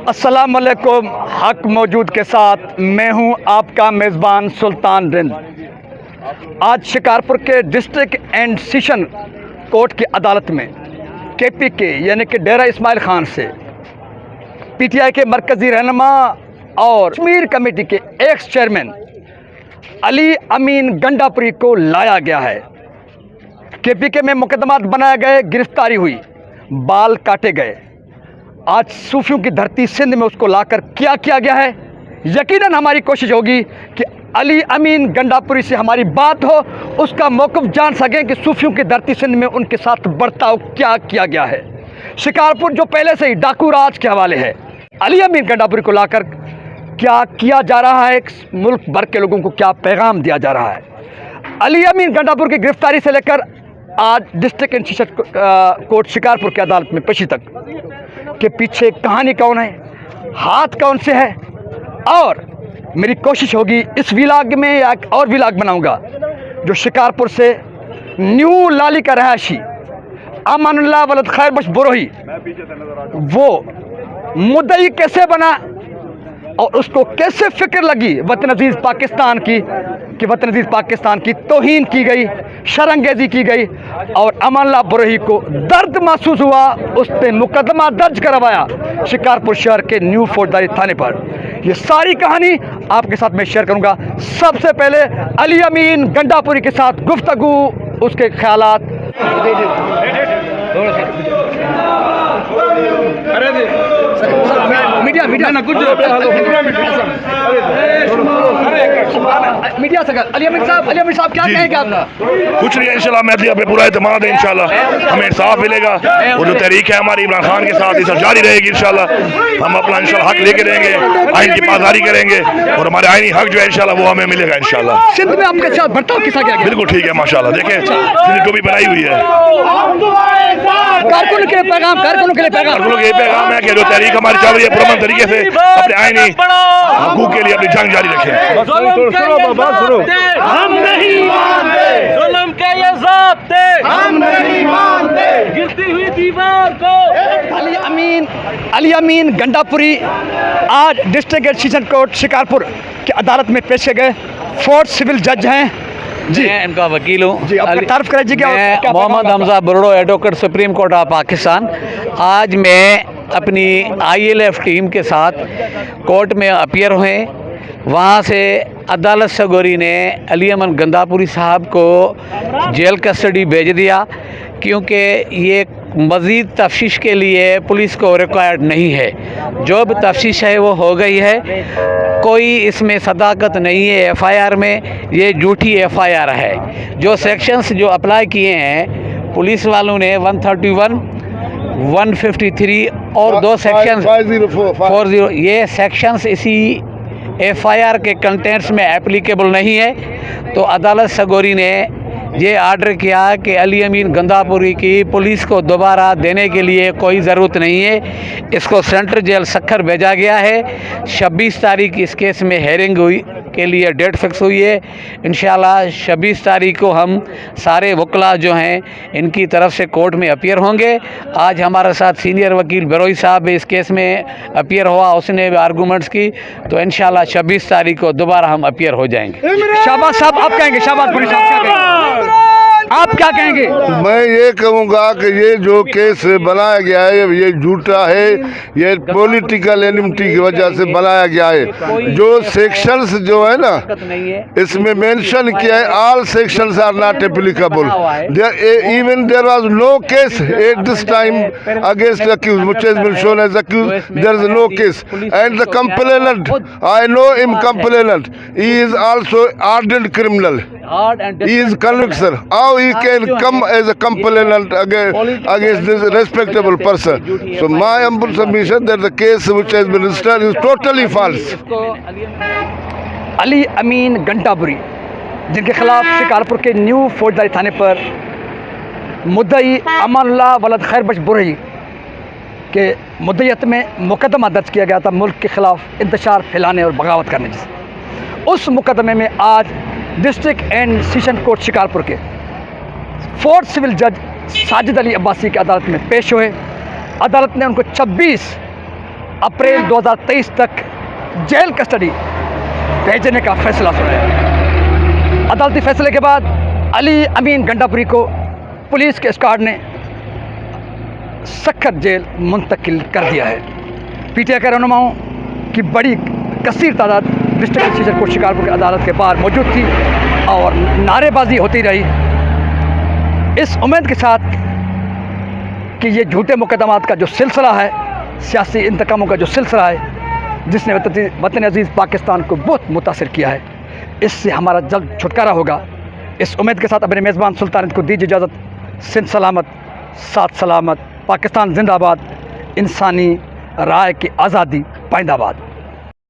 अस्सलाम वालेकुम। हक मौजूद के साथ मैं हूं आपका मेज़बान सुल्तान रिंद। आज शिकारपुर के डिस्ट्रिक्ट एंड सेशन कोर्ट की अदालत में KPK यानी कि डेरा इस्माइल खान से PTI के मरकज़ी रहनुमा और कश्मीर कमेटी के एक्स चेयरमैन अली अमीन गंडापुरी को लाया गया है। KPK में मुकदमात बनाए गए, गिरफ्तारी हुई, बाल काटे गए। आज सूफियों की धरती सिंध में उसको लाकर क्या किया गया है। यकीनन हमारी कोशिश होगी कि अली अमीन गंडापुरी से हमारी बात हो, उसका मौक़िफ़ जान सकें कि सूफियों की धरती सिंध में उनके साथ बर्ताव क्या किया गया है। शिकारपुर जो पहले से ही डाकू राज के हवाले है, अली अमीन गंडापुरी को लाकर क्या किया जा रहा है, मुल्क भर के लोगों को क्या पैगाम दिया जा रहा है। अली अमीन गंडापुर की गिरफ्तारी से लेकर आज district and session court Shikarpur की अदालत में पेशी तक के पीछे कहानी कौन है, हाथ कौन से है, और मेरी कोशिश होगी इस विलाग में या एक और विलाग बनाऊंगा जो शिकारपुर से न्यू लाली का रहायशी अमानुल्लाह वलद खैर बख्श बुरोही वो मुद्दई कैसे बना और उसको कैसे फिक्र लगी वतन अजीज़ पाकिस्तान की कि वतन अजीज़ पाकिस्तान की तौहीन की गई, शरंगेज़ी की गई और अमानुल्लाह बुरोही को दर्द महसूस हुआ। उसने मुकदमा दर्ज करवाया शिकारपुर शहर के न्यू फौजदारी थाने पर। ये सारी कहानी आपके साथ मैं शेयर करूंगा। सबसे पहले अली अमीन गंडापुरी के साथ गुफ्तगू, उसके ख्यालात। मीडिया ना कुछ मीडिया से अली अमीन साहब क्या कहेंगे आप? कुछ नहीं, इंशाल्लाह महदी पे पूरा एतमाद है। इंशाल्लाह हमें इंसाफ मिलेगा। वो जो तहरीक है हमारी इमरान खान के साथ इस जारी रहेगी। इंशाल्लाह हम अपना इंशाल्लाह हक लेके देंगे, आइन की पासदारी करेंगे और हमारे आइनी हक जो है इंशाल्लाह वो हमें मिलेगा। इंशाल्लाह सिंध में आपके साथ बर्ताव किसा गया? बिल्कुल ठीक है माशाल्लाह। देखें जो भी बनाई हुई है, कारकुनों के लिए पैगाम कारकुनों के पैगाम है कि जो तहरीक हमारी चल रही है पुरअमन तरीके से अपने आइनी हकूक के लिए अपनी जंग जारी रखें। हम नहीं मानते जुल्म के ये ज़ाब्ते, हम नहीं मानते गिरती हुई दीवार को। अली अमीन गंडापुरी आज district and session court Shikarpur की अदालत में पेश किए गए। फोर्थ सिविल जज हैं जी, मैं इनका वकील हूँ। जी आप तारीफ करेंगे। मैं Mohammad Hamza Burro, advocate supreme court of Pakistan. आज मैं अपनी ILF टीम के साथ कोर्ट में अपीयर हुए। वहाँ से अदालत सगोरी ने अली अमीन गंडापुरी साहब को जेल कस्टडी भेज दिया क्योंकि ये मज़ीद तफ्तीश के लिए पुलिस को रिक्वायर्ड नहीं है। जो भी तफ्तीश है वो हो गई है, कोई इसमें सदाकत नहीं है। FIR में ये झूठी FIR है। जो सेक्शंस जो अप्लाई किए हैं पुलिस वालों ने 131, 153 और 2 सेक्शंस 40, ये सेक्शंस इसी FIR के कंटेंट्स में एप्लीकेबल नहीं है। तो अदालत सगोरी ने ये आर्डर किया कि अली अमीन गंडापुरी की पुलिस को दोबारा देने के लिए कोई ज़रूरत नहीं है। इसको सेंट्रल जेल सक्खर भेजा गया है। 26 तारीख इस केस में हेयरिंग हुई के लिए डेट फिक्स हुई है। इंशाल्लाह 26 तारीख को हम सारे वकला जो हैं इनकी तरफ से कोर्ट में अपीयर होंगे। आज हमारे साथ सीनियर वकील बरोई साहब भी इस केस में अपीयर हुआ, उसने भी आर्गूमेंट्स की। तो इंशाल्लाह 26 तारीख को दोबारा हम अपीयर हो जाएंगे। शाबाश साहब, आप कहेंगे? शाबाश पुलिस साहब, क्या कहेंगे? आप क्या कहेंगे? मैं ये कहूँगा कि ये जो केस बनाया गया है ये झूठा है, ये पॉलिटिकल एनिमिटी की वजह से बनाया गया है। जो सेक्शंस जो है ना इसमें मेंशन किया है, all sections are not applicable. Even there was no case at this time against accused which has been shown as accused. There is no case and the complainant, I know him, complainant, he is also ardent criminal. He is convicted, sir. How he can come as a complainant against this respectable person? So my humble submission that the case which has been registered is totally false. Ali Amin Gandapuri जिनके खिलाफ शिकारपुर के new फौजदारी थाने पर मुद्दई अमानुल्लाह वलद खैर बख्श बुरोही के मुद्दईयत में मुकदमा दर्ज किया गया था मुल्क के खिलाफ इंतशार फैलाने और बगावत करने जैसे। उस मुकदमे में आज district and session court Shikarpur के फोर्थ सिविल जज साजिद अली अब्बासी की अदालत में पेश हुए। अदालत ने उनको 26 अप्रैल 2023 तक जेल कस्टडी भेजने का फैसला सुनाया। अदालती फैसले के बाद अली अमीन गंडापुरी को पुलिस के स्क्वाड ने सख्त जेल मुंतकिल कर दिया है। पीटीआई के रहनुमाओं की बड़ी कसीर तादाद डिस्ट्रिक्ट मजिस्ट्रेट कोर्ट शिकारपुर की अदालत के बाहर मौजूद थी और नारेबाजी होती रही, इस उम्मीद के साथ कि ये झूठे मुकदमात का जो सिलसिला है, सियासी इंतकामों का जो सिलसिला है, जिसने वतन अजीज़ पाकिस्तान को बहुत मुतासिर किया है, इससे हमारा जल्द छुटकारा होगा। इस उम्मीद के साथ अपने मेज़बान सुल्तान को दीजिए इजाज़त। सिंध सलामत, साथ सलामत, पाकिस्तान जिंदाबाद, इंसानी राय की आज़ादी पाइंदाबाद।